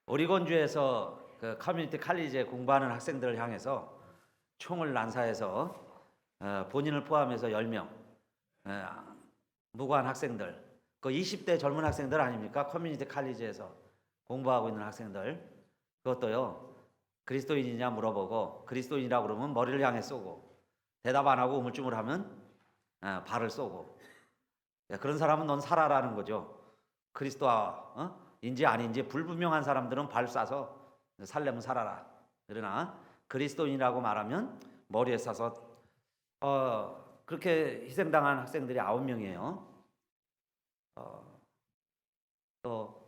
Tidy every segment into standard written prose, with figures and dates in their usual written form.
오리곤주에서 그 커뮤니티 칼리지에 공부하는 학생들을 향해서 총을 난사해서 본인을 포함해서 10명 무고한 학생들, 그 20대 젊은 학생들 아닙니까? 커뮤니티 칼리지에서 공부하고 있는 학생들, 그것도요 그리스도인이냐 물어보고 그리스도인이라고 그러면 머리를 향해 쏘고, 대답 안 하고 우물쭈물하면 발을 쏘고, 그런 사람은 넌 살아라는 거죠. 그리스도인지 아닌지 불분명한 사람들은 발 쏴서 살려면 살아라. 그러나 그리스도인이라고 말하면 머리에 쏴서 그렇게 희생당한 학생들이 9명이에요. 또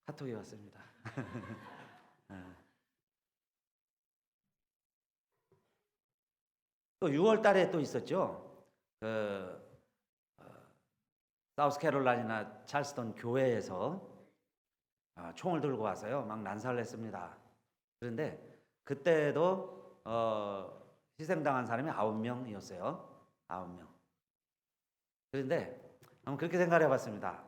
카톡이 왔습니다. 또 6월 달에 또 있었죠. 사우스캐롤라이나 찰스턴 교회에서 총을 들고 와서요 막 난사를 했습니다. 그런데 그때도 희생당한 사람이 9명이었어요. 9명. 그런데 한번 그렇게 생각해 봤습니다.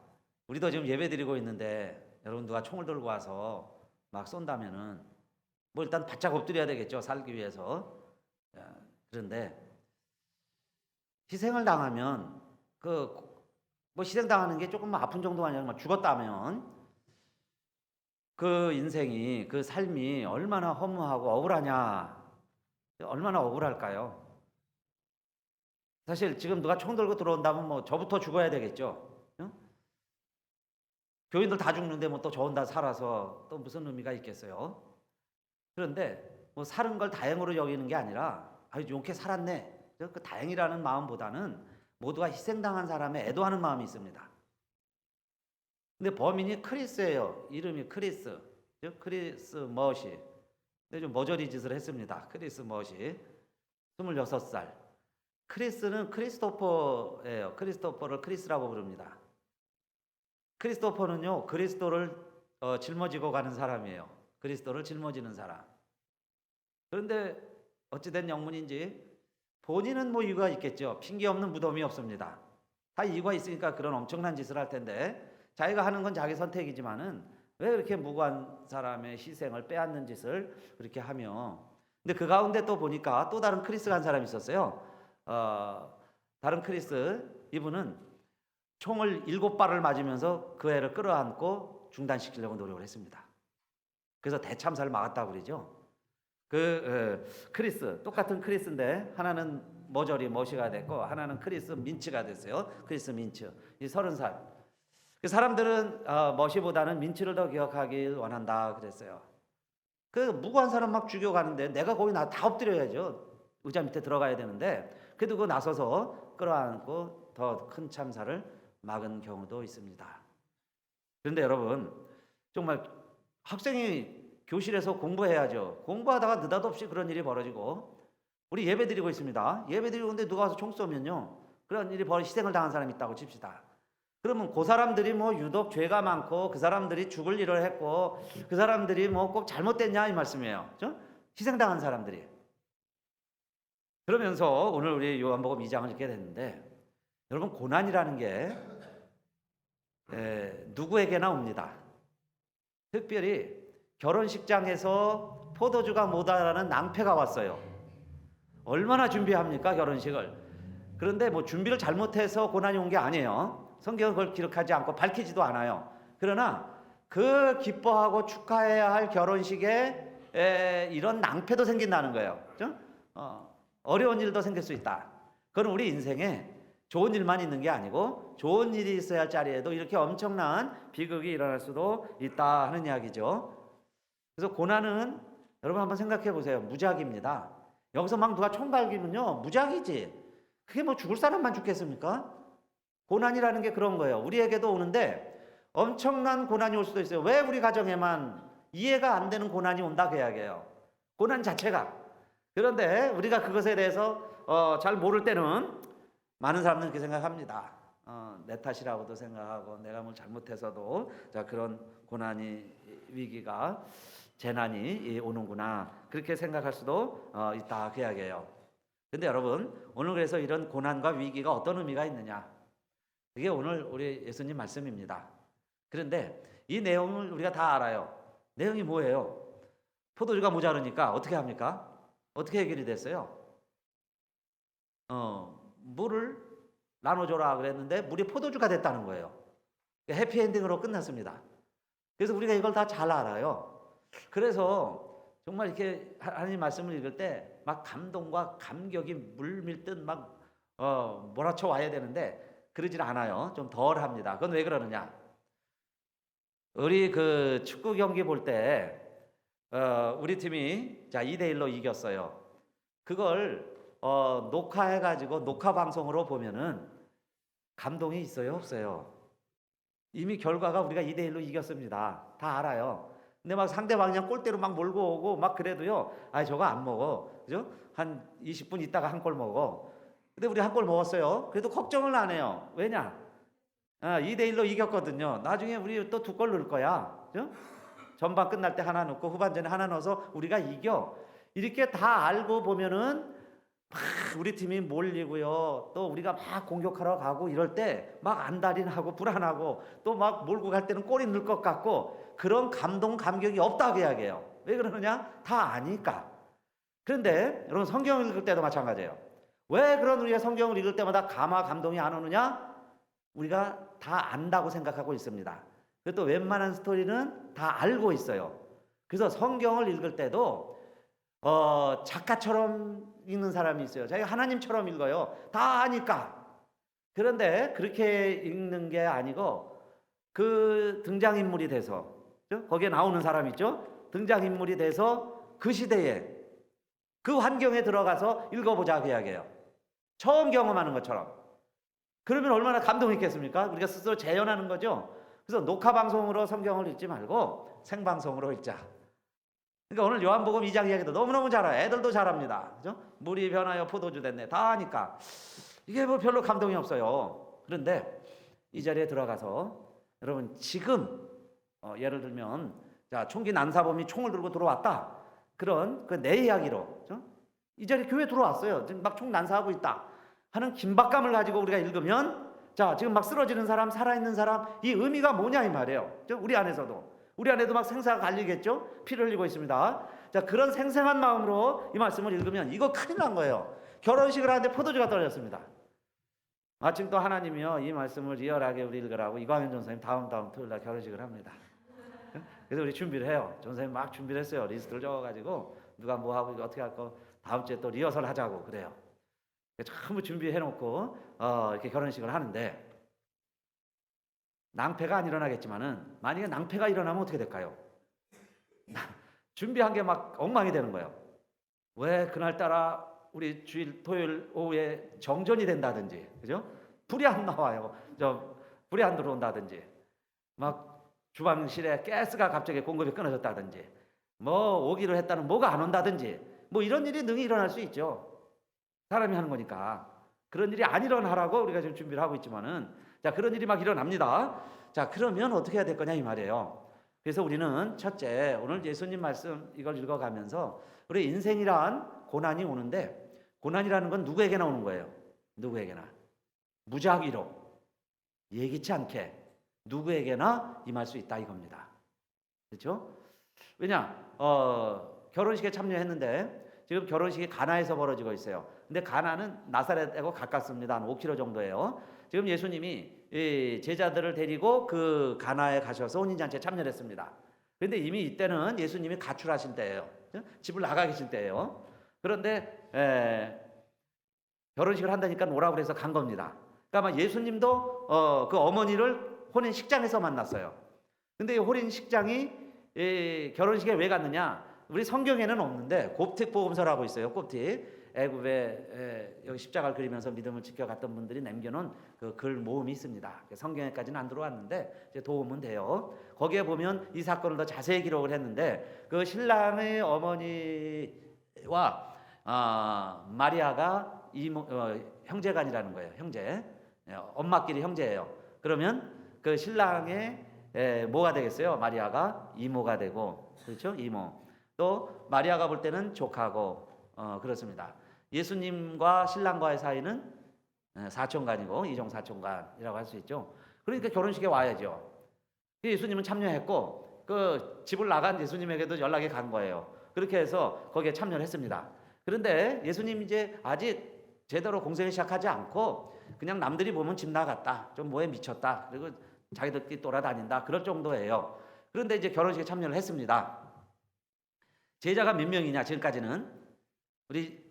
우리도 지금 예배 드리고 있는데 여러분 누가 총을 들고 와서 막 쏜다면은 뭐 일단 바짝 엎드려야 되겠죠. 살기 위해서. 그런데 희생을 당하면 뭐 희생당하는 게 조금 아픈 정도가 아니라 죽었다면 그 인생이, 그 삶이 얼마나 허무하고 억울하냐, 얼마나 억울할까요? 사실 지금 누가 총 들고 들어온다면 뭐 저부터 죽어야 되겠죠. 응? 교인들 다 죽는데 뭐 또 저 혼자 살아서 또 무슨 의미가 있겠어요? 그런데 뭐 사는 걸 다행으로 여기는 게 아니라 아유 용케 살았네, 그 다행이라는 마음보다는 모두가 희생당한 사람에 애도하는 마음이 있습니다. 근데 범인이 크리스예요. 이름이 크리스. 크리스 머시. 근데 좀 머저리 짓을 했습니다. 크리스 머시. 26살. 크리스는 크리스토퍼예요. 크리스토퍼를 크리스라고 부릅니다. 크리스토퍼는요, 그리스도를 짊어지고 가는 사람이에요. 그리스도를 짊어지는 사람. 그런데 어찌된 영문인지 본인은 뭐 이유가 있겠죠. 핑계 없는 무덤이 없습니다. 다 이유가 있으니까 그런 엄청난 짓을 할 텐데, 자기가 하는 건 자기 선택이지만은 왜 그렇게 무고한 사람의 희생을 빼앗는 짓을 그렇게 하며. 근데 그 가운데 또 보니까 또 다른 크리스가 한 사람이 있었어요. 다른 크리스, 이분은 총을 7발을 맞으면서 그 애를 끌어안고 중단시키려고 노력을 했습니다. 그래서 대참사를 막았다고 그러죠. 크리스, 똑같은 크리스인데 하나는 머시가 됐고 하나는 크리스 민츠가 됐어요. 크리스 민츠. 이 30살. 그 사람들은 머시보다는 민츠를 더 기억하길 원한다 그랬어요. 그 무고한 사람 막 죽여가는데 내가 거기 다 엎드려야죠. 의자 밑에 들어가야 되는데 그래도 그 나서서 끌어안고 더 큰 참사를 막은 경우도 있습니다. 그런데 여러분, 정말 학생이 교실에서 공부해야죠. 공부하다가 느닷없이 그런 일이 벌어지고, 우리 예배 드리고 있습니다. 예배 드리고 있는데 누가 와서 총 쏘면요, 그런 일이 희생을 당한 사람이 있다고 칩시다. 그러면 그 사람들이 뭐 유독 죄가 많고 그 사람들이 죽을 일을 했고 그 사람들이 뭐 꼭 잘못됐냐 이 말씀이에요. 그렇죠? 희생당한 사람들이. 그러면서 오늘 우리 요한복음 2장을 읽게 됐는데, 여러분 고난이라는 게 누구에게나 옵니다. 특별히 결혼식장에서 포도주가 모자라는 낭패가 왔어요. 얼마나 준비합니까 결혼식을. 그런데 뭐 준비를 잘못해서 고난이 온 게 아니에요. 성경은 그걸 기록하지 않고 밝히지도 않아요. 그러나 그 기뻐하고 축하해야 할 결혼식에 이런 낭패도 생긴다는 거예요. 그렇죠? 어려운 일도 생길 수 있다. 그건 우리 인생에 좋은 일만 있는 게 아니고 좋은 일이 있어야 할 자리에도 이렇게 엄청난 비극이 일어날 수도 있다 하는 이야기죠. 그래서 고난은 여러분 한번 생각해 보세요. 무작입니다. 여기서 막 누가 총 갈기면요 무작이지. 그게 뭐 죽을 사람만 죽겠습니까? 고난이라는 게 그런 거예요. 우리에게도 오는데 엄청난 고난이 올 수도 있어요. 왜 우리 가정에만 이해가 안 되는 고난이 온다 그 이야기예요. 고난 자체가. 그런데 우리가 그것에 대해서 잘 모를 때는 많은 사람들은 그렇게 생각합니다. 내 탓이라고도 생각하고 내가 뭘 잘못해서도 그런 고난이, 위기가, 재난이 오는구나 그렇게 생각할 수도 있다 그 이야기예요. 근데 여러분, 오늘 그래서 이런 고난과 위기가 어떤 의미가 있느냐, 그게 오늘 우리 예수님 말씀입니다. 그런데 이 내용을 우리가 다 알아요. 내용이 뭐예요? 포도주가 모자르니까 어떻게 합니까? 어떻게 해결이 됐어요? 물을 나눠줘라 그랬는데 물이 포도주가 됐다는 거예요. 해피엔딩으로 끝났습니다. 그래서 우리가 이걸 다 잘 알아요. 그래서 정말 이렇게 하나님 말씀을 읽을 때 막 감동과 감격이 물밀듯 막 몰아쳐 와야 되는데 그러질 않아요. 좀 덜 합니다. 그건 왜 그러느냐? 우리 그 축구 경기 볼 때 우리 팀이 자 2대1로 이겼어요. 그걸 녹화해가지고 녹화 방송으로 보면은 감동이 있어요, 없어요? 이미 결과가 우리가 2대1로 이겼습니다. 다 알아요. 근데 막 상대방이 그냥 골대로 막 몰고 오고 막 그래도요, 아 저거 안 먹어. 그죠? 한 20분 있다가 한 골 먹어. 근데 우리 한 골 먹었어요. 그래도 걱정을 안 해요. 왜냐? 2대1로 이겼거든요. 나중에 우리 또 2골 넣을 거야. 그죠? 전반 끝날 때 하나 넣고 후반전에 하나 넣어서 우리가 이겨. 이렇게 다 알고 보면은 막 우리 팀이 몰리고요. 또 우리가 막 공격하러 가고 이럴 때 막 안달인하고 불안하고 또 막 몰고 갈 때는 골이 넣을 것 같고 그런 감동 감격이 없다고 이야기해요. 왜 그러느냐? 다 아니까. 그런데 여러분 성경을 읽을 때도 마찬가지예요. 왜 그런 우리가 성경을 읽을 때마다 감동이 안 오느냐? 우리가 다 안다고 생각하고 있습니다. 그리고 또 웬만한 스토리는 다 알고 있어요. 그래서 성경을 읽을 때도 작가처럼 읽는 사람이 있어요. 자기가 하나님처럼 읽어요. 다 아니까. 그런데 그렇게 읽는 게 아니고 그 등장인물이 돼서 거기에 나오는 사람 있죠? 등장인물이 돼서 그 시대에 그 환경에 들어가서 읽어보자 그 이야기예요. 처음 경험하는 것처럼. 그러면 얼마나 감동이 있겠습니까? 우리가 스스로 재현하는 거죠. 그래서 녹화 방송으로 성경을 읽지 말고 생방송으로 읽자. 그러니까 오늘 요한복음 2장 이야기도 너무너무 잘 알아요. 애들도 잘합니다. 그죠? 물이 변하여 포도주 됐네. 다 아니까. 이게 뭐 별로 감동이 없어요. 그런데 이 자리에 들어가서 여러분 지금 예를 들면 자 총기 난사범이 총을 들고 들어왔다. 그런 그 내 이야기로 그죠? 이 자리에 교회 들어왔어요. 지금 막 총 난사하고 있다. 하는 긴박감을 가지고 우리가 읽으면 자 지금 막 쓰러지는 사람 살아있는 사람 이 의미가 뭐냐 이 말이에요. 우리 안에도 막 생사가 갈리겠죠. 피를 흘리고 있습니다. 자 그런 생생한 마음으로 이 말씀을 읽으면 이거 큰일 난 거예요. 결혼식을 하는데 포도주가 떨어졌습니다. 마침 또 하나님이요 이 말씀을 리얼하게 우리 읽으라고 이광현 전사님 다음 토요일날 결혼식을 합니다. 그래서 우리 준비를 해요. 전사님 막 준비를 했어요. 리스트를 적어가지고 누가 뭐 하고 어떻게 할 거 다음 주에 또 리허설 하자고 그래요. 전부 준비해놓고 이렇게 결혼식을 하는데 낭패가 안 일어나겠지만은 만약에 낭패가 일어나면 어떻게 될까요? 준비한 게 막 엉망이 되는 거예요. 왜 그날따라 우리 주일 토요일 오후에 정전이 된다든지, 그죠? 불이 안 나와요. 불이 안 들어온다든지, 막 주방실에 가스가 갑자기 공급이 끊어졌다든지, 뭐 오기로 했다는 뭐가 안 온다든지, 뭐 이런 일이 능히 일어날 수 있죠. 사람이 하는 거니까. 그런 일이 안 일어나라고 우리가 지금 준비를 하고 있지만은, 자 그런 일이 막 일어납니다. 자 그러면 어떻게 해야 될 거냐 이 말이에요. 그래서 우리는 첫째 오늘 예수님 말씀 이걸 읽어가면서 우리 인생이란 고난이 오는데 고난이라는 건 누구에게나 오는 거예요. 누구에게나 무작위로 예기치 않게 누구에게나 임할 수 있다 이겁니다. 그렇죠? 왜냐 결혼식에 참여했는데 지금 결혼식이 가나에서 벌어지고 있어요. 근데 가나는 나사렛하고 가깝습니다. 한 5km 정도예요. 지금 예수님이 제자들을 데리고 그 가나에 가셔서 혼인잔치에 참여를 했습니다. 그런데 이미 이때는 예수님이 가출하신 때예요. 집을 나가 계신 때예요. 그런데 결혼식을 한다니까 오라고 그래서 간 겁니다. 그러니까 아마 예수님도 그 어머니를 혼인식장에서 만났어요. 근데 이 혼인식장이 결혼식에 왜 갔느냐? 우리 성경에는 없는데 곱틱 복음서라고 있어요. 곱틱. 애굽에 여기 십자가를 그리면서 믿음을 지켜갔던 분들이 남겨놓은 그 글 모음이 있습니다. 성경에까지는 안 들어왔는데 이제 도움은 돼요. 거기에 보면 이 사건을 더 자세히 기록을 했는데 그 신랑의 어머니와 마리아가 형제간이라는 거예요. 형제. 엄마끼리 형제예요. 그러면 그 신랑의 뭐가 되겠어요? 마리아가 이모가 되고 그렇죠? 이모. 또 마리아가 볼 때는 조카고 그렇습니다. 예수님과 신랑과의 사이는 사촌간이고 이종 사촌간이라고 할 수 있죠. 그러니까 결혼식에 와야죠. 예수님은 참여했고 그 집을 나간 예수님에게도 연락이 간 거예요. 그렇게 해서 거기에 참여를 했습니다. 그런데 예수님 이제 아직 제대로 공생을 시작하지 않고 그냥 남들이 보면 집 나갔다, 좀 뭐에 미쳤다, 그리고 자기들끼리 돌아다닌다 그럴 정도예요. 그런데 이제 결혼식에 참여를 했습니다. 제자가 몇 명이냐 지금까지는 우리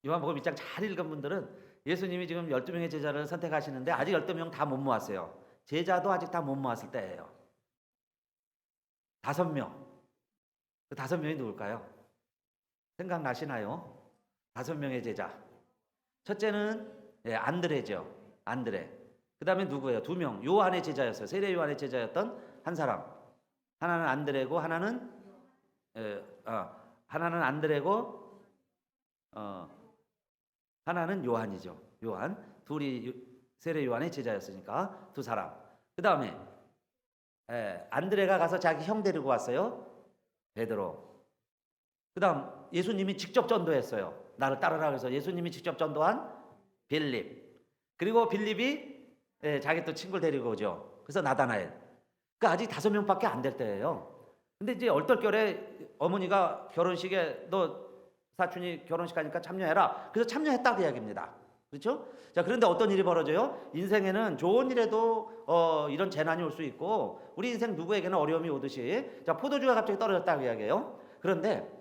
요한복음 1장 잘 읽은 분들은 예수님이 지금 12명의 제자를 선택하시는데 아직 12명 다 못 모았어요. 제자도 아직 다 못 모았을 때예요. 5명. 그 5명이 누굴까요? 생각나시나요? 5명의 제자. 첫째는 안드레죠. 안드레. 그 다음에 누구예요? 2명. 요한의 제자였어요. 세례 요한의 제자였던 한 사람. 하나는 안드레고 하나는 안드레고 하나는 요한이죠. 요한. 둘이 세례 요한의 제자였으니까 2사람. 그 다음에 안드레가 가서 자기 형 데리고 왔어요. 베드로. 그 다음 예수님이 직접 전도했어요. 나를 따르라 그래서 예수님이 직접 전도한 빌립. 그리고 빌립이 자기 또 친구를 데리고 오죠. 그래서 나다나엘. 그러니까 아직 5명밖에 안 될 때예요. 근데 이제 얼떨결에 어머니가 결혼식에 너 사촌이 결혼식 하니까 참여해라. 그래서 참여했다고 이야기입니다. 그렇죠? 자, 그런데 어떤 일이 벌어져요? 인생에는 좋은 일에도 이런 재난이 올 수 있고 우리 인생 누구에게는 어려움이 오듯이 자, 포도주가 갑자기 떨어졌다고 이야기해요. 그런데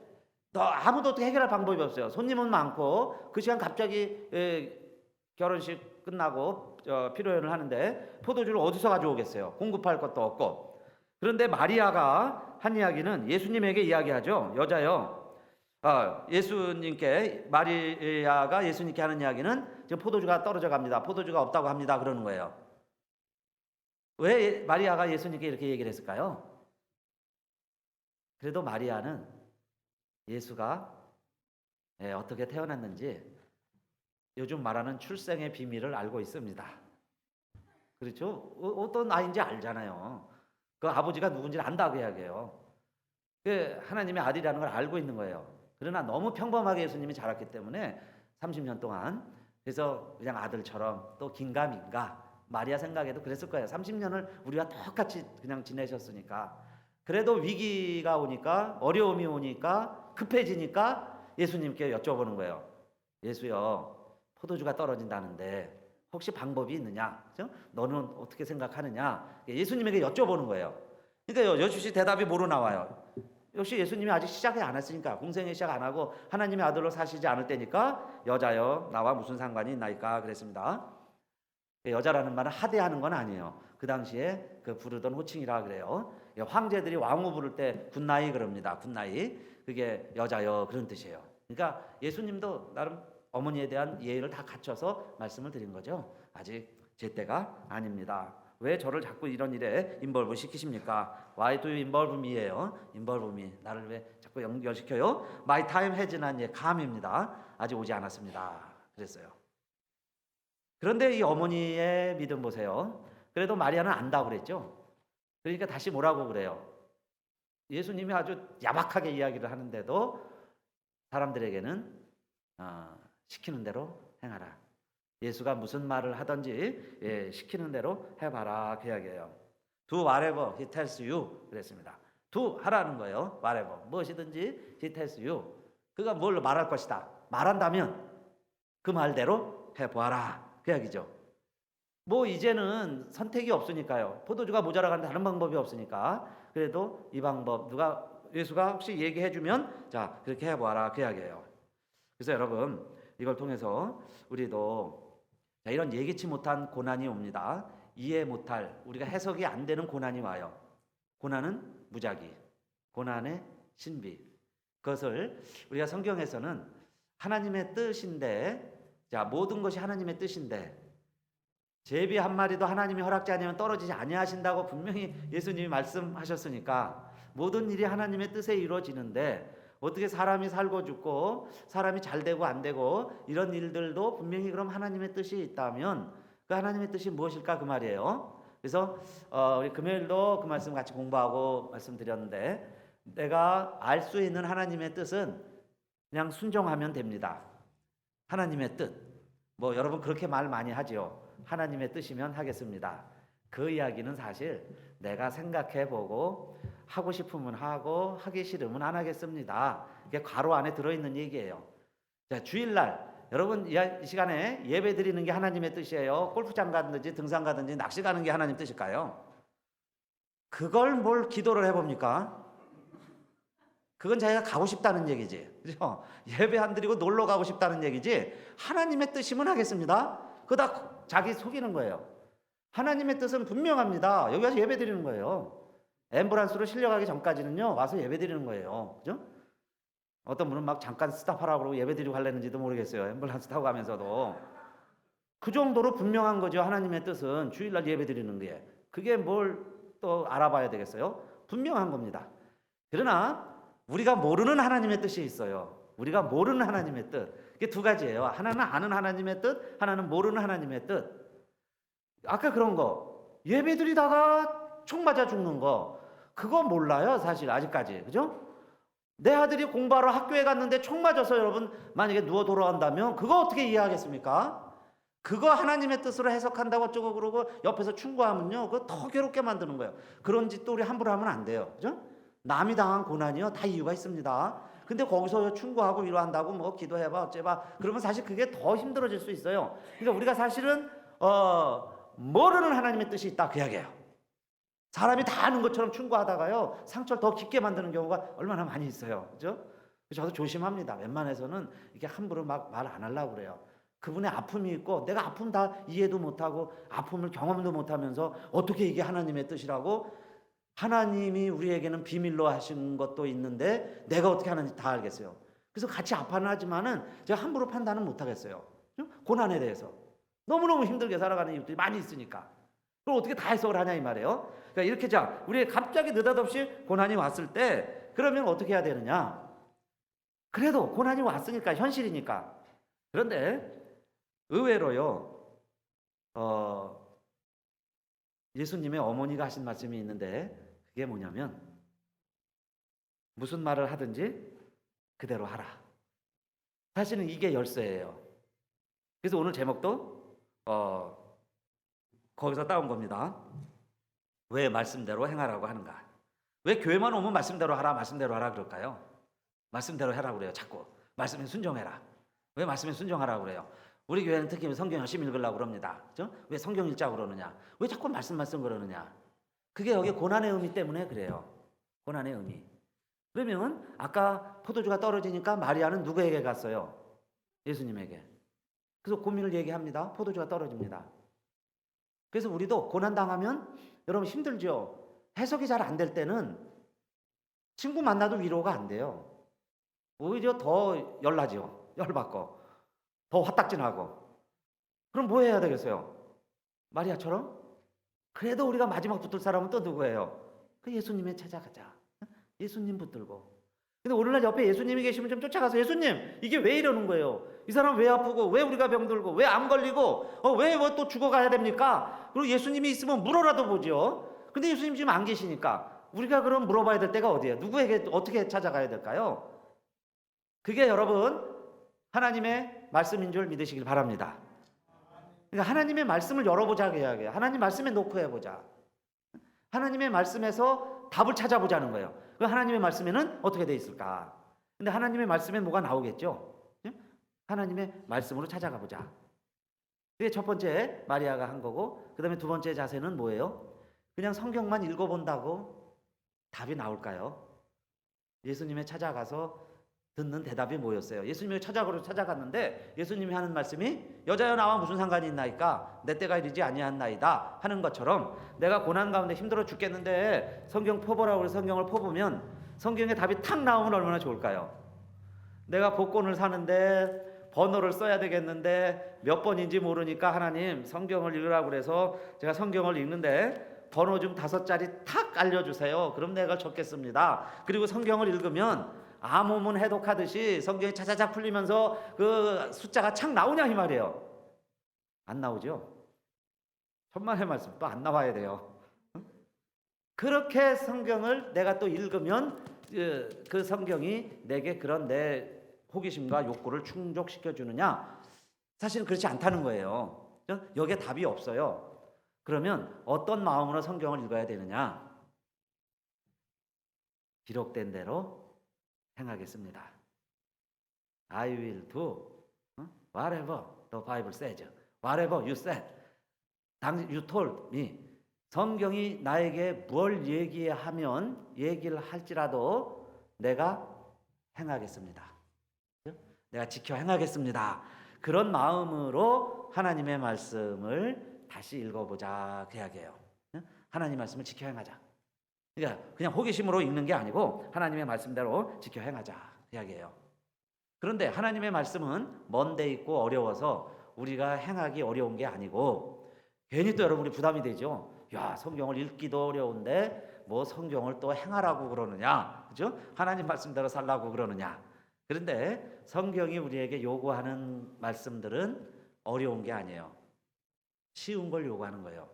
아무도 어떻게 해결할 방법이 없어요. 손님은 많고 그 시간 갑자기 결혼식 끝나고 피로연을 하는데 포도주를 어디서 가져오겠어요? 공급할 것도 없고. 그런데 마리아가 한 이야기는 예수님에게 이야기하죠. 여자요. 예수님께 마리아가 예수님께 하는 이야기는 지금 포도주가 떨어져 갑니다. 포도주가 없다고 합니다. 그러는 거예요. 왜 마리아가 예수님께 이렇게 얘기를 했을까요? 그래도 마리아는 예수가 어떻게 태어났는지 요즘 말하는 출생의 비밀을 알고 있습니다. 그렇죠? 어떤 아이인지 알잖아요. 그 아버지가 누군지 안다고 이야기해요. 그 하나님의 아들이라는 걸 알고 있는 거예요. 그러나 너무 평범하게 예수님이 자랐기 때문에 30년 동안 그래서 그냥 아들처럼 또 긴가민가 마리아 생각에도 그랬을 거예요. 30년을 우리와 똑같이 그냥 지내셨으니까. 그래도 위기가 오니까 어려움이 오니까 급해지니까 예수님께 여쭤보는 거예요. 예수여, 포도주가 떨어진다는데 혹시 방법이 있느냐? 그렇죠? 너는 어떻게 생각하느냐? 예수님에게 여쭤보는 거예요. 그러니까 여주시 대답이 뭐로 나와요? 역시 예수님이 아직 시작을 안 했으니까 공생애 시작 안 하고 하나님의 아들로 사시지 않을 때니까 여자여 나와 무슨 상관이 있나이까 그랬습니다. 여자라는 말은 하대하는 건 아니에요. 그 당시에 그 부르던 호칭이라 그래요. 황제들이 왕후 부를 때 굿나이 그럽니다. 굿나이. 그게 여자여 그런 뜻이에요. 그러니까 예수님도 나름 어머니에 대한 예의를 다 갖춰서 말씀을 드린 거죠. 아직 제 때가 아닙니다. 왜 저를 자꾸 이런 일에 인벌브 시키십니까? Why do you involve me예요. involve me. 나를 왜 자꾸 연결시켜요? My time has not come입니다. 아직 오지 않았습니다. 그랬어요. 그런데 이 어머니의 믿음 보세요. 그래도 마리아는 안다고 그랬죠. 그러니까 다시 뭐라고 그래요? 예수님이 아주 야박하게 이야기를 하는데도 사람들에게는 시키는 대로 행하라. 예수가 무슨 말을 하든지 시키는 대로 해봐라 그 이야기예요. Do whatever he tells you 그랬습니다. Do 하라는 거예요. whatever 무엇이든지 he tells you 그가 뭘 말할 것이다. 말한다면 그 말대로 해보아라 그 이야기죠. 뭐 이제는 선택이 없으니까요. 포도주가 모자라가는데 다른 방법이 없으니까 그래도 이 방법 예수가 혹시 얘기해주면 자 그렇게 해보아라 그 이야기예요. 그래서 여러분 이걸 통해서 우리도 이런 예기치 못한 고난이 옵니다. 이해 못할 우리가 해석이 안 되는 고난이 와요. 고난은 무작위, 고난의 신비. 그것을 우리가 성경에서는 하나님의 뜻인데 자 모든 것이 하나님의 뜻인데 제비 한 마리도 하나님이 허락지 아니면 떨어지지 아니하신다고 분명히 예수님이 말씀하셨으니까 모든 일이 하나님의 뜻에 이루어지는데 어떻게 사람이 살고 죽고 사람이 잘 되고 안 되고 이런 일들도 분명히 그럼 하나님의 뜻이 있다면 그 하나님의 뜻이 무엇일까 그 말이에요. 그래서 우리 금요일도 그 말씀 같이 공부하고 말씀드렸는데 내가 알 수 있는 하나님의 뜻은 그냥 순종하면 됩니다. 하나님의 뜻. 뭐 여러분 그렇게 말 많이 하지요. 하나님의 뜻이면 하겠습니다. 그 이야기는 사실 내가 생각해보고 하고 싶으면 하고 하기 싫으면 안 하겠습니다. 이게 괄호 안에 들어있는 얘기예요. 자, 주일날 여러분 이 시간에 예배 드리는 게 하나님의 뜻이에요? 골프장 가든지 등산 가든지 낚시 가는 게 하나님 뜻일까요? 그걸 뭘 기도를 해봅니까? 그건 자기가 가고 싶다는 얘기지. 그죠? 예배 안 드리고 놀러 가고 싶다는 얘기지. 하나님의 뜻이면 하겠습니다. 그거 다 자기 속이는 거예요. 하나님의 뜻은 분명합니다. 여기 와서 예배 드리는 거예요. 앰뷸런스로 실려가기 전까지는요, 와서 예배 드리는 거예요. 그죠? 어떤 분은 막 잠깐 스탑하라고 그러고 예배 드리고 갈랬는지도 모르겠어요. 앰뷸런스 타고 가면서도. 그 정도로 분명한 거죠. 하나님의 뜻은 주일날 예배 드리는 게. 그게 뭘 또 알아봐야 되겠어요? 분명한 겁니다. 그러나 우리가 모르는 하나님의 뜻이 있어요. 우리가 모르는 하나님의 뜻. 이게 두 가지예요. 하나는 아는 하나님의 뜻, 하나는 모르는 하나님의 뜻. 아까 그런 거 예배 드리다가 총 맞아 죽는 거 그거 몰라요. 사실 아직까지. 그죠? 내 아들이 공부하러 학교에 갔는데 총 맞아서 여러분 만약에 누워 돌아온다면 그거 어떻게 이해하겠습니까? 그거 하나님의 뜻으로 해석한다고 어쩌고 그러고 옆에서 충고하면요 그거 더 괴롭게 만드는 거예요. 그런 짓도 우리 함부로 하면 안 돼요. 그죠? 남이 당한 고난이요 다 이유가 있습니다. 근데 거기서 충고하고 위로한다고 뭐 기도해봐 어째봐 그러면 사실 그게 더 힘들어질 수 있어요. 그러니까 우리가 사실은 모르는 하나님의 뜻이 있다 그 이야기예요. 사람이 다 아는 것처럼 충고하다가요 상처를 더 깊게 만드는 경우가 얼마나 많이 있어요. 그죠? 저도 조심합니다. 웬만해서는 이렇게 함부로 막 말 안 하려고 그래요. 그분의 아픔이 있고 내가 아픔 다 이해도 못하고 아픔을 경험도 못하면서 어떻게 이게 하나님의 뜻이라고 하나님이 우리에게는 비밀로 하신 것도 있는데 내가 어떻게 하는지 다 알겠어요. 그래서 같이 아파는 하지만은 제가 함부로 판단은 못하겠어요. 고난에 대해서 너무너무 힘들게 살아가는 이유들이 많이 있으니까 그걸 어떻게 다 해석을 하냐 이 말이에요. 그러니까 이렇게 자 우리 갑자기 느닷없이 고난이 왔을 때 그러면 어떻게 해야 되느냐? 그래도 고난이 왔으니까 현실이니까. 그런데 의외로요 예수님의 어머니가 하신 말씀이 있는데 그게 뭐냐면 무슨 말을 하든지 그대로 하라. 사실은 이게 열쇠예요. 그래서 오늘 제목도 거기서 따온 겁니다. 왜 말씀대로 행하라고 하는가? 왜 교회만 오면 말씀대로 하라 말씀대로 하라 그럴까요? 말씀대로 해라고 그래요. 자꾸 말씀에 순종해라. 왜 말씀에 순종하라고 그래요? 우리 교회는 특히 성경 열심히 읽으려고 그럽니다. 그죠? 왜 성경 읽자고 그러느냐? 왜 자꾸 말씀 그러느냐? 그게 여기 고난의 의미 때문에 그래요. 고난의 의미. 그러면 아까 포도주가 떨어지니까 마리아는 누구에게 갔어요? 예수님에게. 그래서 고민을 얘기합니다. 포도주가 떨어집니다. 그래서 우리도 고난당하면 여러분 힘들죠? 해석이 잘 안 될 때는 친구 만나도 위로가 안 돼요. 오히려 더 열나죠. 열받고. 더 화딱지나고. 그럼 뭐 해야 되겠어요? 마리아처럼? 그래도 우리가 마지막 붙들 사람은 또 누구예요? 그 예수님에 찾아가자. 예수님 붙들고. 근데 오늘날 옆에 예수님이 계시면 좀 쫓아가서 예수님 이게 왜 이러는 거예요? 이 사람 왜 아프고 왜 우리가 병들고 왜 암 걸리고 왜 또 죽어가야 됩니까? 그리고 예수님이 있으면 물어라도 보죠. 근데 예수님 지금 안 계시니까 우리가 그럼 물어봐야 될 때가 어디예요? 누구에게 어떻게 찾아가야 될까요? 그게 여러분 하나님의 말씀인 줄 믿으시길 바랍니다. 그러니까 하나님의 말씀을 열어보자 그 이야기예요. 하나님 말씀에 놓고 해보자. 하나님의 말씀에서 답을 찾아보자는 거예요. 그 하나님의 말씀에는 어떻게 돼 있을까? 근데 하나님의 말씀에 뭐가 나오겠죠? 하나님의 말씀으로 찾아가 보자. 그게 첫 번째 마리아가 한 거고 그 다음에 두 번째 자세는 뭐예요? 그냥 성경만 읽어본다고 답이 나올까요? 예수님에 찾아가서 듣는 대답이 뭐였어요? 예수님이 찾아갔는데 예수님이 하는 말씀이 여자여 나와 무슨 상관이 있나이까 내 때가 이르지 아니하나이다 하는 것처럼 내가 고난 가운데 힘들어 죽겠는데 성경 펴보라고 해서 성경을 펴보면 성경에 답이 탁 나오면 얼마나 좋을까요? 내가 복권을 사는데 번호를 써야 되겠는데 몇 번인지 모르니까 하나님 성경을 읽으라고 그래서 제가 성경을 읽는데 번호 좀 5자리 탁 알려주세요. 그럼 내가 적겠습니다. 그리고 성경을 읽으면 암호문 해독하듯이 성경이 차차차 풀리면서 그 숫자가 착 나오냐 이 말이에요. 안 나오죠. 천만의 말씀 또 안 나와야 돼요. 그렇게 성경을 내가 또 읽으면 그 성경이 내게 그런 내 호기심과 욕구를 충족시켜 주느냐? 사실은 그렇지 않다는 거예요. 여기에 답이 없어요. 그러면 어떤 마음으로 성경을 읽어야 되느냐? 기록된 대로 행하겠습니다. I will do whatever the Bible says. Whatever you said. You told me. 성경이 나에게 뭘 얘기를 할지라도 내가 행하겠습니다. 내가 지켜 행하겠습니다. 그런 마음으로 하나님의 말씀을 다시 읽어보자 그 이야기예요. 하나님 말씀을 지켜 행하자. 그러니까 그냥 호기심으로 읽는 게 아니고 하나님의 말씀대로 지켜 행하자 그 이야기예요. 그런데 하나님의 말씀은 먼 데 있고 어려워서 우리가 행하기 어려운 게 아니고 괜히 또 여러분이 부담이 되죠. 야, 성경을 읽기도 어려운데 뭐 성경을 또 행하라고 그러느냐, 그죠? 하나님 말씀대로 살라고 그러느냐. 그런데 성경이 우리에게 요구하는 말씀들은 어려운 게 아니에요. 쉬운 걸 요구하는 거예요.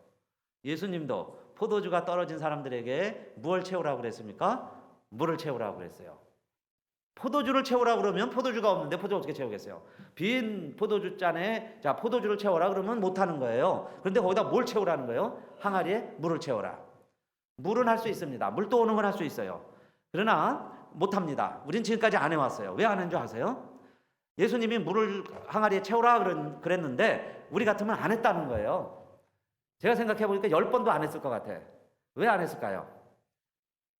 예수님도 포도주가 떨어진 사람들에게 무엇을 채우라고 그랬습니까? 물을 채우라고 그랬어요. 포도주를 채우라고 그러면 포도주가 없는데 포도주 어떻게 채우겠어요? 빈 포도주 잔에 자 포도주를 채워라 그러면 못하는 거예요. 그런데 거기다 뭘 채우라는 거예요? 항아리에 물을 채워라. 물은 할 수 있습니다. 물 떠오는 건 할 수 있어요. 그러나 못합니다. 우린 지금까지 안 해왔어요. 왜 안 한 줄 아세요? 예수님이 물을 항아리에 채우라 그랬는데 우리 같으면 안 했다는 거예요. 제가 생각해 보니까 10번도 안 했을 것 같아. 왜 안 했을까요?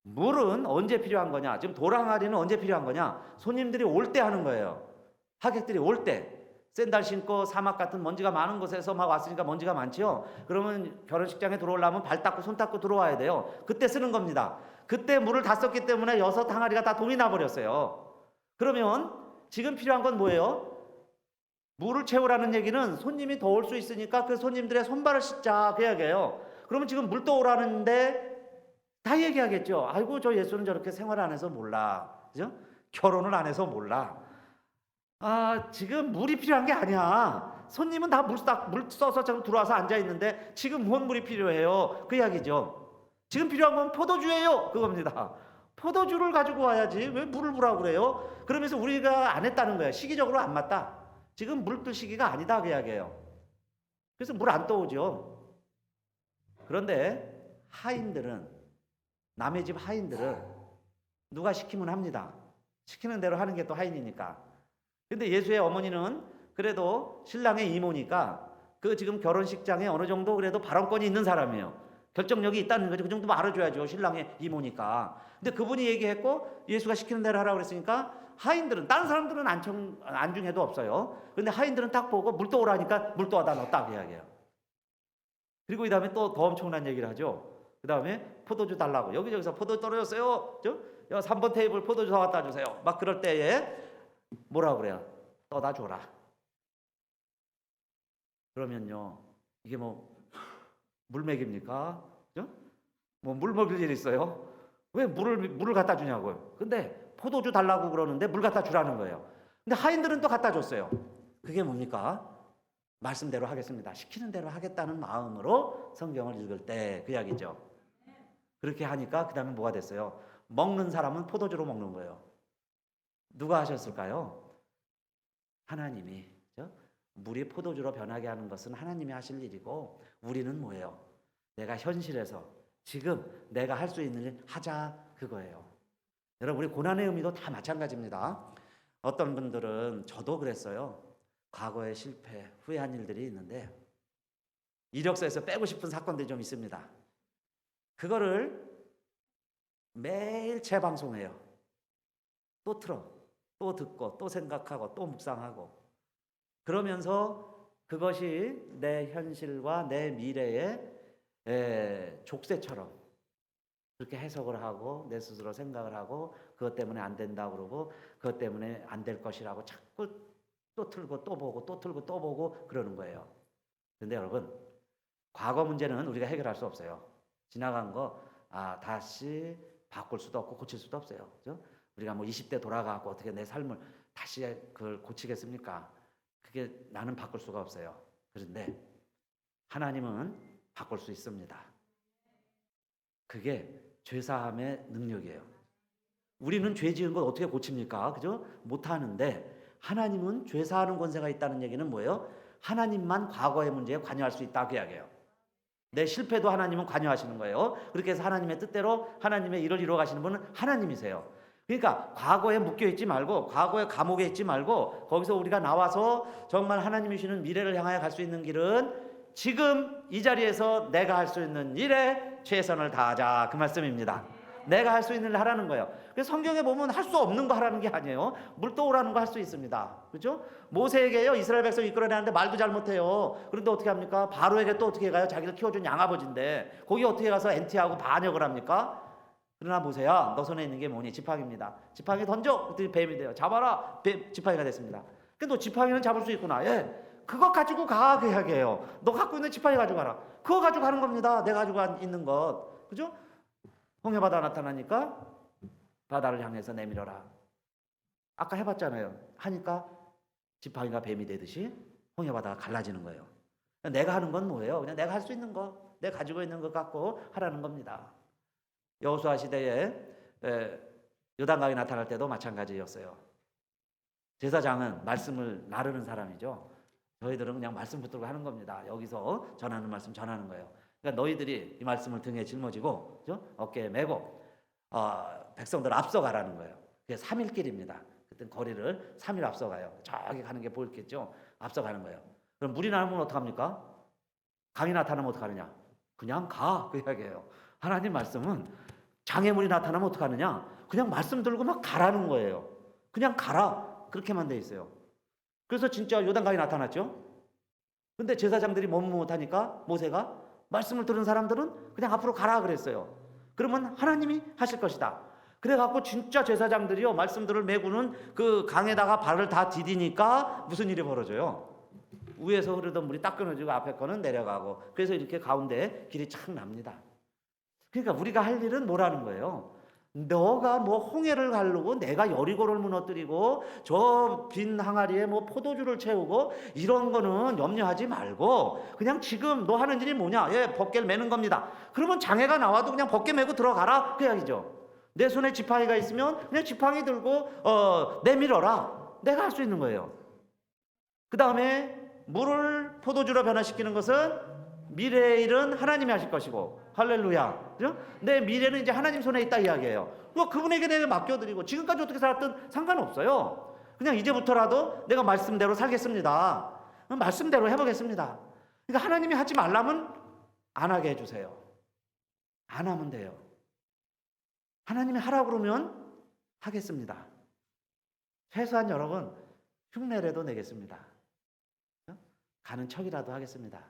물은 언제 필요한 거냐? 지금 돌항아리는 언제 필요한 거냐? 손님들이 올 때 하는 거예요. 하객들이 올 때. 샌들 신고 사막 같은 먼지가 많은 곳에서 막 왔으니까 먼지가 많죠. 그러면 결혼식장에 들어오려면 발 닦고 손 닦고 들어와야 돼요. 그때 쓰는 겁니다. 그때 물을 다 썼기 때문에 6 항아리가 다 동이 나버렸어요. 그러면 지금 필요한 건 뭐예요? 물을 채우라는 얘기는 손님이 더 올 수 있으니까 그 손님들의 손발을 씻자 그 이야기예요. 그러면 지금 물 떠오라는데 다 얘기하겠죠. 아이고 저 예수는 저렇게 생활 안 해서 몰라. 그죠? 결혼을 안 해서 몰라. 아, 지금 물이 필요한 게 아니야. 손님은 다 물 써서 지금 들어와서 앉아 있는데 지금 뭔 물이 필요해요? 그 이야기죠. 지금 필요한 건 포도주예요. 그겁니다. 포도주를 가지고 와야지 왜 물을 부라고 그래요? 그러면서 우리가 안 했다는 거예요. 시기적으로 안 맞다. 지금 물 뜰 시기가 아니다 그 이야기예요. 그래서 물 안 떠오죠. 그런데 하인들은 남의 집 하인들은 누가 시키면 합니다. 시키는 대로 하는 게 또 하인이니까. 근데 예수의 어머니는 그래도 신랑의 이모니까 그 지금 결혼식장에 어느 정도 그래도 발언권이 있는 사람이에요. 결정력이 있다는 거죠. 그 정도 알아줘야죠. 신랑의 이모니까. 근데 그분이 얘기했고 예수가 시키는 대로 하라고 그랬으니까 하인들은 다른 사람들은 안중에도 없어요. 그런데 하인들은 딱 보고 물 떠오라니까 물 떠와다 넣었다 그 이야기예요. 그리고 이 다음에 또 더 엄청난 얘기를 하죠. 그 다음에 포도주 달라고 여기저기서 포도주 떨어졌어요. 3번 테이블 포도주 더 갖다 주세요. 막 그럴 때에 뭐라고 그래요? 떠다 줘라. 그러면요 이게 뭐 물먹입니까? 뭐 물 먹일 일 있어요? 왜 물을 갖다 주냐고요. 근데 포도주 달라고 그러는데 물 갖다 주라는 거예요. 근데 하인들은 또 갖다 줬어요. 그게 뭡니까? 말씀대로 하겠습니다. 시키는 대로 하겠다는 마음으로 성경을 읽을 때 그 이야기죠. 그렇게 하니까 그 다음에 뭐가 됐어요? 먹는 사람은 포도주로 먹는 거예요. 누가 하셨을까요? 하나님이. 그렇죠? 물이 포도주로 변하게 하는 것은 하나님이 하실 일이고 우리는 뭐예요? 내가 현실에서 지금 내가 할 수 있는 일 하자 그거예요. 여러분 우리 고난의 의미도 다 마찬가지입니다. 어떤 분들은 저도 그랬어요. 과거에 실패, 후회한 일들이 있는데 이력서에서 빼고 싶은 사건들이 좀 있습니다. 그거를 매일 재방송해요. 또 틀어, 또 듣고, 또 생각하고, 또 묵상하고 그러면서 그것이 내 현실과 내 미래의 족쇄처럼 그렇게 해석을 하고 내 스스로 생각을 하고 그것 때문에 안 된다고 그러고 그것 때문에 안 될 것이라고 자꾸 또 틀고 또 보고 또 틀고 또 보고 그러는 거예요. 그런데 여러분 과거 문제는 우리가 해결할 수 없어요. 지나간 거 다시 바꿀 수도 없고 고칠 수도 없어요. 그죠? 우리가 뭐 20대 돌아가고 어떻게 내 삶을 다시 그걸 고치겠습니까? 그게 나는 바꿀 수가 없어요. 그런데 하나님은 바꿀 수 있습니다. 그게 죄사함의 능력이에요. 우리는 죄 지은 걸 어떻게 고칩니까? 그죠? 못하는데 하나님은 죄사하는 권세가 있다는 얘기는 뭐예요? 하나님만 과거의 문제에 관여할 수 있다 그 이야기예요. 내 실패도 하나님은 관여하시는 거예요. 그렇게 해서 하나님의 뜻대로 하나님의 일을 이루어 가시는 분은 하나님이세요. 그러니까 과거에 묶여 있지 말고, 과거의 감옥에 있지 말고, 거기서 우리가 나와서 정말 하나님이 주시는 미래를 향하여 갈 수 있는 길은 지금 이 자리에서 내가 할 수 있는 일에 최선을 다하자, 그 말씀입니다. 내가 할 수 있는 일 하라는 거예요. 그래서 성경에 보면 할 수 없는 거 하라는 게 아니에요. 물 떠오라는 거 할 수 있습니다. 그렇죠? 모세에게요, 이스라엘 백성 이끌어내는데 말도 잘못해요. 그런데 어떻게 합니까? 바로에게 또 어떻게 가요? 자기를 키워준 양아버지인데 거기 어떻게 가서 엔티하고 반역을 합니까? 그러나 모세야, 너 손에 있는 게 뭐니? 지팡이입니다. 지팡이 던져! 그랬더니 뱀이 돼요. 잡아라! 지팡이가 됐습니다. 근데 너 지팡이는 잡을 수 있구나. 예, 그거 가지고 가, 그 이야기예요. 너 갖고 있는 지팡이 가지고 가라. 그거 가지고 가는 겁니다. 내가 가지고 있는 것. 그죠? 홍해바다 나타나니까 바다를 향해서 내밀어라. 아까 해봤잖아요. 하니까 지팡이가 뱀이 되듯이 홍해바다가 갈라지는 거예요. 내가 하는 건 뭐예요? 그냥 내가 할 수 있는 거, 내가 가지고 있는 것 갖고 하라는 겁니다. 여호수아 시대에 요단강이 나타날 때도 마찬가지였어요. 제사장은 말씀을 나르는 사람이죠. 저희들은 그냥 말씀 붙들고 하는 겁니다. 여기서 전하는 말씀 전하는 거예요. 그러니까 너희들이 이 말씀을 등에 짊어지고, 그죠? 어깨에 메고 백성들 앞서가라는 거예요. 그게 3일 길입니다. 그때 거리를 3일 앞서가요. 저기 가는 게 보이겠죠? 앞서가는 거예요. 그럼 물이 나면 어떡합니까? 강이 나타나면 어떡하느냐? 그냥 가, 그 이야기예요. 하나님 말씀은 장애물이 나타나면 어떡하느냐? 그냥 말씀 들고 막 가라는 거예요. 그냥 가라, 그렇게만 돼 있어요. 그래서 진짜 요단강이 나타났죠. 근데 제사장들이 못하니까 모세가 말씀을 들은 사람들은 그냥 앞으로 가라 그랬어요. 그러면 하나님이 하실 것이다. 그래갖고 진짜 제사장들이요, 말씀들을 메고는 그 강에다가 발을 다 디디니까 무슨 일이 벌어져요? 위에서 흐르던 물이 딱 끊어지고 앞에 거는 내려가고, 그래서 이렇게 가운데 길이 착 납니다. 그러니까 우리가 할 일은 뭐라는 거예요? 너가 뭐 홍해를 가르고 내가 여리고를 무너뜨리고 저 빈 항아리에 뭐 포도주를 채우고 이런 거는 염려하지 말고 그냥 지금 너 하는 일이 뭐냐? 예, 법궤를 메는 겁니다. 그러면 장애가 나와도 그냥 법궤 메고 들어가라, 그 이야기죠. 내 손에 지팡이가 있으면 그냥 지팡이 들고 내밀어라. 내가 할 수 있는 거예요. 그 다음에 물을 포도주로 변화시키는 것은 미래의 일은 하나님이 하실 것이고, 할렐루야. 그죠? 내 미래는 이제 하나님 손에 있다 이야기예요. 그분에게 내가 맡겨드리고, 지금까지 어떻게 살았든 상관없어요. 그냥 이제부터라도 내가 말씀대로 살겠습니다. 말씀대로 해보겠습니다. 그러니까 하나님이 하지 말라면 안 하게 해주세요. 안 하면 돼요. 하나님이 하라고 그러면 하겠습니다. 최소한 여러분 흉내라도 내겠습니다. 가는 척이라도 하겠습니다.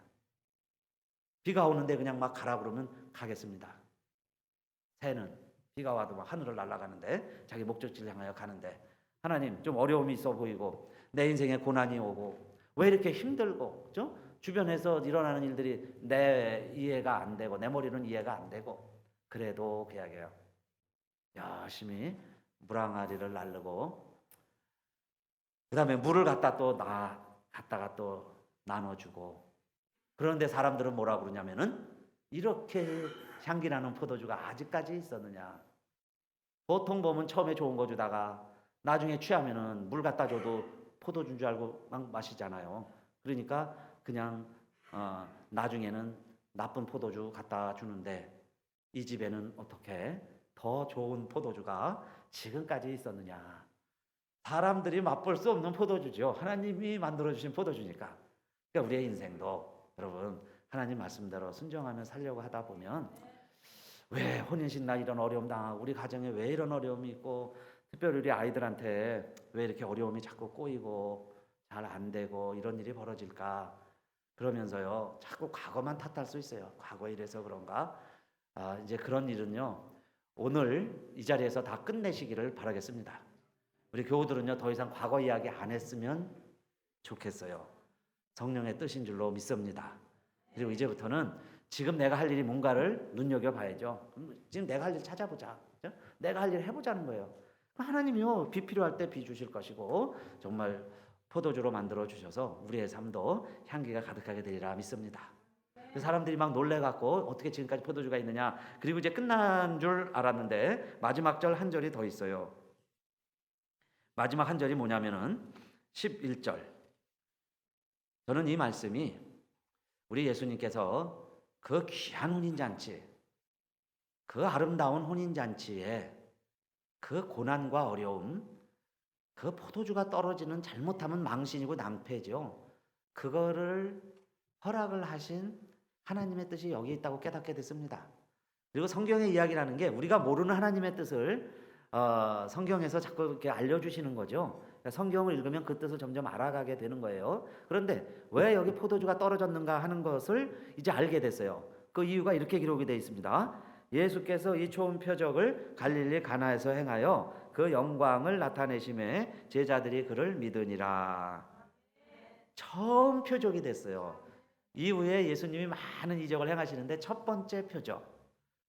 비가 오는데 그냥 막 가라 그러면 가겠습니다. 새는 비가 와도 막 하늘을 날아가는데 자기 목적지를 향하여 가는데, 하나님 좀 어려움이 있어 보이고 내 인생에 고난이 오고 왜 이렇게 힘들고, 그죠? 주변에서 일어나는 일들이 내 이해가 안 되고 내 머리는 이해가 안 되고, 그래도 그 이야기예요. 열심히 물항아리를 나르고 그 다음에 물을 갖다가 또 나눠주고, 그런데 사람들은 뭐라 그러냐면은 이렇게 향기 나는 포도주가 아직까지 있었느냐. 보통 보면 처음에 좋은 거 주다가 나중에 취하면은 물 갖다 줘도 포도주인 줄 알고 막 마시잖아요. 그러니까 그냥 나중에는 나쁜 포도주 갖다 주는데, 이 집에는 어떻게 더 좋은 포도주가 지금까지 있었느냐. 사람들이 맛볼 수 없는 포도주죠. 하나님이 만들어주신 포도주니까. 그러니까 우리의 인생도 여러분 하나님 말씀대로 순종하며 살려고 하다 보면, 왜 혼인신 날 이런 어려움 당하고 우리 가정에 왜 이런 어려움이 있고, 특별히 우리 아이들한테 왜 이렇게 어려움이 자꾸 꼬이고 잘 안 되고 이런 일이 벌어질까, 그러면서요 자꾸 과거만 탓할 수 있어요. 과거 이래서 그런가. 이제 그런 일은요 오늘 이 자리에서 다 끝내시기를 바라겠습니다. 우리 교우들은요 더 이상 과거 이야기 안 했으면 좋겠어요. 성령의 뜻인 줄로 믿습니다. 그리고 이제부터는 지금 내가 할 일이 뭔가를 눈여겨봐야죠. 지금 내가 할 일 찾아보자. 그렇죠? 내가 할 일 해보자는 거예요. 하나님이요 비 필요할 때 비 주실 것이고 정말 포도주로 만들어 주셔서 우리의 삶도 향기가 가득하게 되리라 믿습니다. 사람들이 막 놀래갖고 어떻게 지금까지 포도주가 있느냐, 그리고 이제 끝난 줄 알았는데 마지막 절 한 절이 더 있어요. 마지막 한 절이 뭐냐면은 11절. 저는 이 말씀이 우리 예수님께서 그 귀한 혼인잔치, 그 아름다운 혼인잔치에 그 고난과 어려움, 그 포도주가 떨어지는 잘못하면 망신이고 낭패죠. 그거를 허락을 하신 하나님의 뜻이 여기 있다고 깨닫게 됐습니다. 그리고 성경의 이야기라는 게 우리가 모르는 하나님의 뜻을 성경에서 자꾸 이렇게 알려주시는 거죠. 그러니까 성경을 읽으면 그 뜻을 점점 알아가게 되는 거예요. 그런데 왜 여기 포도주가 떨어졌는가 하는 것을 이제 알게 됐어요. 그 이유가 이렇게 기록이 되어 있습니다. 예수께서 이 좋은 표적을 갈릴리 가나에서 행하여 그 영광을 나타내심에 제자들이 그를 믿으니라. 처음 표적이 됐어요. 이후에 예수님이 많은 이적을 행하시는데 첫 번째 표적.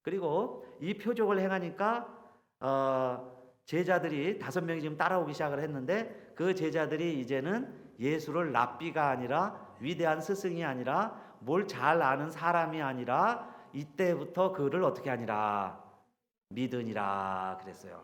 그리고 이 표적을 행하니까 제자들이 5명이 지금 따라오기 시작을 했는데 그 제자들이 이제는 예수를 랍비가 아니라 위대한 스승이 아니라 뭘 잘 아는 사람이 아니라 이때부터 그를 어떻게 하니라 믿으니라 그랬어요.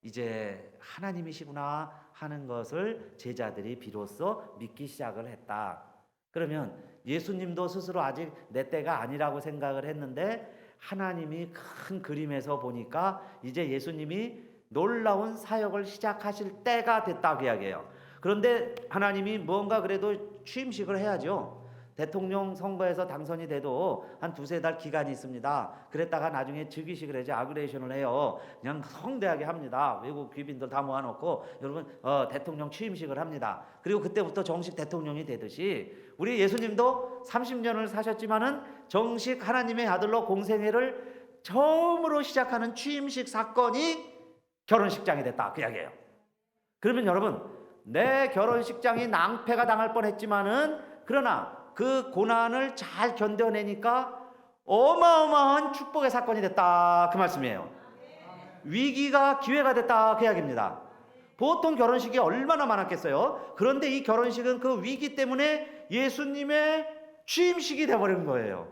이제 하나님이시구나 하는 것을 제자들이 비로소 믿기 시작을 했다. 그러면 예수님도 스스로 아직 내 때가 아니라고 생각을 했는데 하나님이 큰 그림에서 보니까 이제 예수님이 놀라운 사역을 시작하실 때가 됐다고 이야기해요. 그런데 하나님이 뭔가 그래도 취임식을 해야죠. 대통령 선거에서 당선이 돼도 한 2-3달 기간이 있습니다. 그랬다가 나중에 즉위식을 해야지 아그레이션을 해요. 그냥 성대하게 합니다. 외국 귀빈들 다 모아놓고 여러분 대통령 취임식을 합니다. 그리고 그때부터 정식 대통령이 되듯이 우리 예수님도 30년을 사셨지만은 정식 하나님의 아들로 공생애를 처음으로 시작하는 취임식 사건이 결혼식장이 됐다 그 이야기예요. 그러면 여러분 내 결혼식장이 낭패가 당할 뻔했지만은 그러나 그 고난을 잘 견뎌내니까 어마어마한 축복의 사건이 됐다 그 말씀이에요. 위기가 기회가 됐다 그 이야기입니다. 보통 결혼식이 얼마나 많았겠어요. 그런데 이 결혼식은 그 위기 때문에 예수님의 취임식이 돼버린 거예요.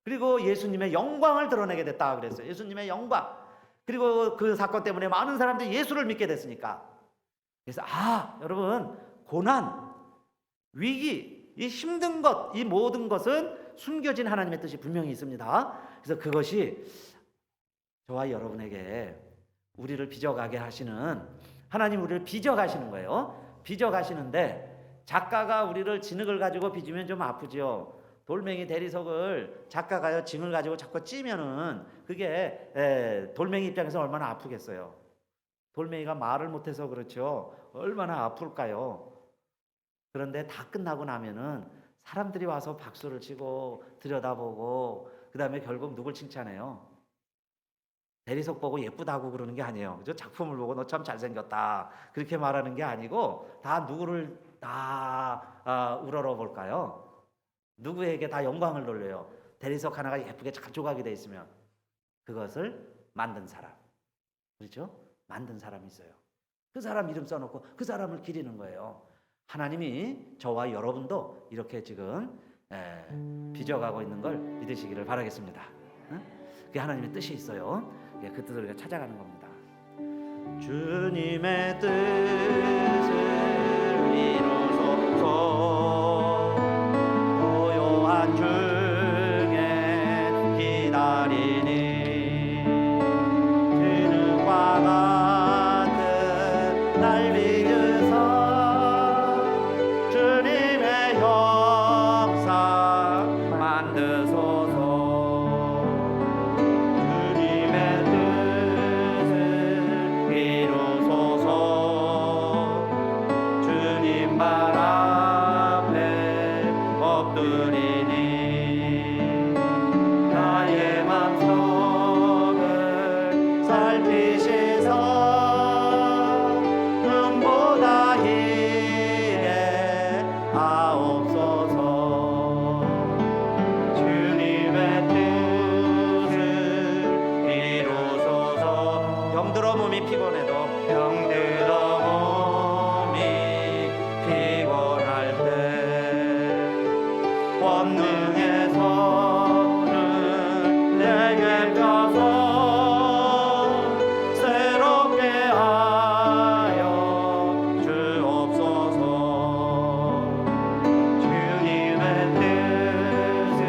그리고 예수님의 영광을 드러내게 됐다 그랬어요. 예수님의 영광. 그리고 그 사건 때문에 많은 사람들이 예수를 믿게 됐으니까. 그래서 여러분 고난, 위기, 이 힘든 것, 이 모든 것은 숨겨진 하나님의 뜻이 분명히 있습니다. 그래서 그것이 저와 여러분에게 우리를 빚어가게 하시는 하나님 우리를 빚어가시는 거예요. 빚어가시는데 작가가 우리를 진흙을 가지고 빚으면 좀 아프죠. 돌멩이 대리석을 작가가요 징을 가지고 자꾸 찌면은 그게 돌멩이 입장에서 얼마나 아프겠어요. 돌멩이가 말을 못해서 그렇죠. 얼마나 아플까요? 그런데 다 끝나고 나면은 사람들이 와서 박수를 치고 들여다보고 그 다음에 결국 누굴 칭찬해요? 대리석 보고 예쁘다고 그러는 게 아니에요. 그죠? 작품을 보고 너 참 잘생겼다 그렇게 말하는 게 아니고 다 누구를 다 우러러 볼까요? 누구에게 다 영광을 돌려요. 대리석 하나가 예쁘게 잘 조각이 돼 있으면 그것을 만든 사람, 그렇죠? 만든 사람이 있어요. 그 사람 이름 써놓고 그 사람을 기리는 거예요. 하나님이 저와 여러분도 이렇게 지금 빚어가고 있는 걸 믿으시기를 바라겠습니다. 그게 하나님의 뜻이 있어요. 그 뜻을 우리가 찾아가는 겁니다. 주님의 뜻을 이루소서. 고요한 중에 기다리니 진흙과 같은 날 믿으사 주님의 역사 만드소서. 주님의 뜻을 이루소서. 주님 발 앞에 엎드리니 나의 맘속을 살피시사 눈보다 희게 하옵소서. 주님의 뜻을 이루소서. 병들어 몸이 피곤해도 병들어 몸이 피곤할 때 권능의 손을 내게 펴서 새롭게 하여 주옵소서. 주님의 뜻을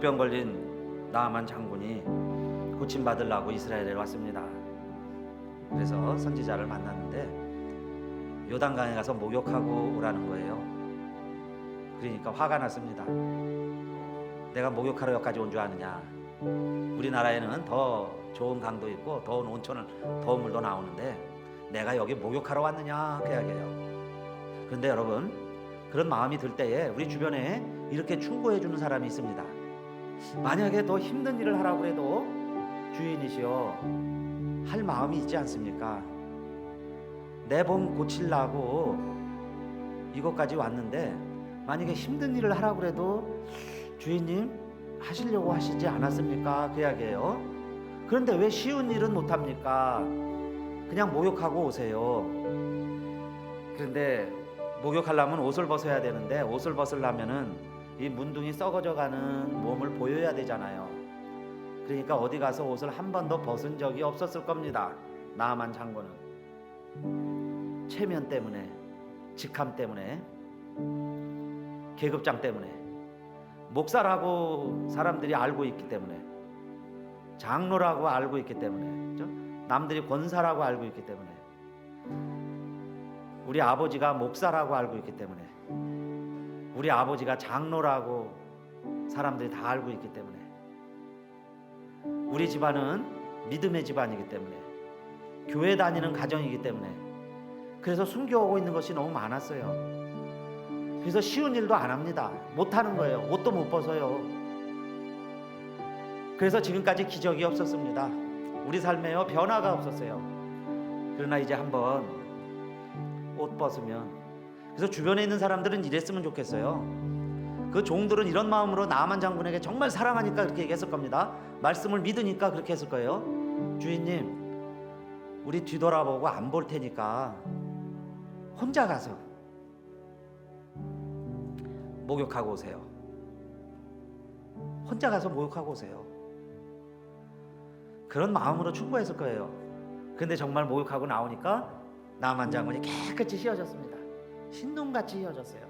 독병 걸린 나아만 장군이 고침받으려고 이스라엘에 왔습니다. 그래서 선지자를 만났는데 요단강에 가서 목욕하고 오라는 거예요. 그러니까 화가 났습니다. 내가 목욕하러 여기까지 온 줄 아느냐? 우리나라에는 더 좋은 강도 있고 더운 온천을 더운 물도 나오는데 내가 여기 목욕하러 왔느냐? 그 이야기예요. 그런데 여러분, 그런 마음이 들 때에 우리 주변에 이렇게 충고해 주는 사람이 있습니다. 만약에 더 힘든 일을 하라고 해도 주인이시여 할 마음이 있지 않습니까? 내 몸 고치려고 이곳까지 왔는데 만약에 힘든 일을 하라고 해도 주인님 하시려고 하시지 않았습니까? 그 이야기예요. 그런데 왜 쉬운 일은 못합니까? 그냥 목욕하고 오세요. 그런데 목욕하려면 옷을 벗어야 되는데 옷을 벗으려면은 이 문둥이 썩어져가는 몸을 보여야 되잖아요. 그러니까 어디 가서 옷을 한 번도 벗은 적이 없었을 겁니다. 나아만 장군은 체면 때문에, 직함 때문에, 계급장 때문에, 목사라고 사람들이 알고 있기 때문에, 장로라고 알고 있기 때문에, 그렇죠? 남들이 권사라고 알고 있기 때문에, 우리 아버지가 목사라고 알고 있기 때문에, 우리 아버지가 장로라고 사람들이 다 알고 있기 때문에, 우리 집안은 믿음의 집안이기 때문에, 교회 다니는 가정이기 때문에, 그래서 숨겨오고 있는 것이 너무 많았어요. 그래서 쉬운 일도 안 합니다. 못 하는 거예요. 옷도 못 벗어요. 그래서 지금까지 기적이 없었습니다. 우리 삶에요 변화가 없었어요. 그러나 이제 한번 옷 벗으면, 그래서 주변에 있는 사람들은 이랬으면 좋겠어요. 그 종들은 이런 마음으로 나아만 장군에게 정말 사랑하니까 그렇게 얘기했을 겁니다. 말씀을 믿으니까 그렇게 했을 거예요. 주인님, 우리 뒤돌아보고 안 볼 테니까 혼자 가서 목욕하고 오세요. 혼자 가서 목욕하고 오세요. 그런 마음으로 충고했을 거예요. 근데 정말 목욕하고 나오니까 나아만 장군이 깨끗이 휘어졌습니다. 신눈같이 휘어졌어요.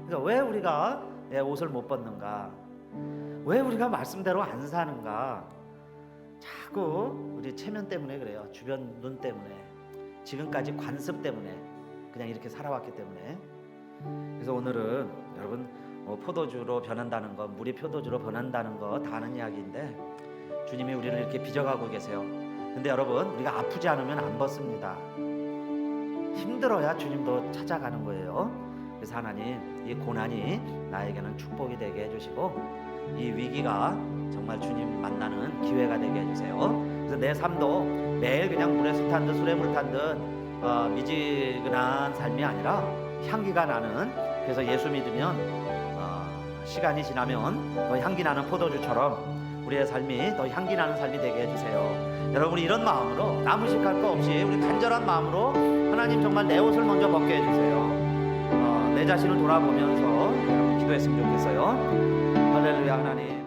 그래서 왜 우리가 옷을 못 벗는가? 왜 우리가 말씀대로 안 사는가? 자꾸 우리 체면 때문에 그래요. 주변 눈 때문에, 지금까지 관습 때문에 그냥 이렇게 살아왔기 때문에. 그래서 오늘은 여러분 포도주로 변한다는 거, 물이 포도주로 변한다는 거 다 아는 이야기인데 주님이 우리를 이렇게 빚어가고 계세요. 근데 여러분, 우리가 아프지 않으면 안 벗습니다. 힘들어야 주님도 찾아가는 거예요. 그래서 하나님, 이 고난이 나에게는 축복이 되게 해주시고 이 위기가 정말 주님 만나는 기회가 되게 해주세요. 그래서 내 삶도 매일 그냥 물에 술 탄 듯 술에 물 탄 듯 미지근한 삶이 아니라 향기가 나는, 그래서 예수 믿으면 시간이 지나면 더 향기 나는 포도주처럼 우리의 삶이 더 향기 나는 삶이 되게 해주세요. 여러분, 이런 마음으로 나무식할 거 없이 우리 간절한 마음으로 하나님 정말 내 옷을 먼저 벗게 해주세요. 내 자신을 돌아보면서 기도했으면 좋겠어요. 할렐루야. 하나님,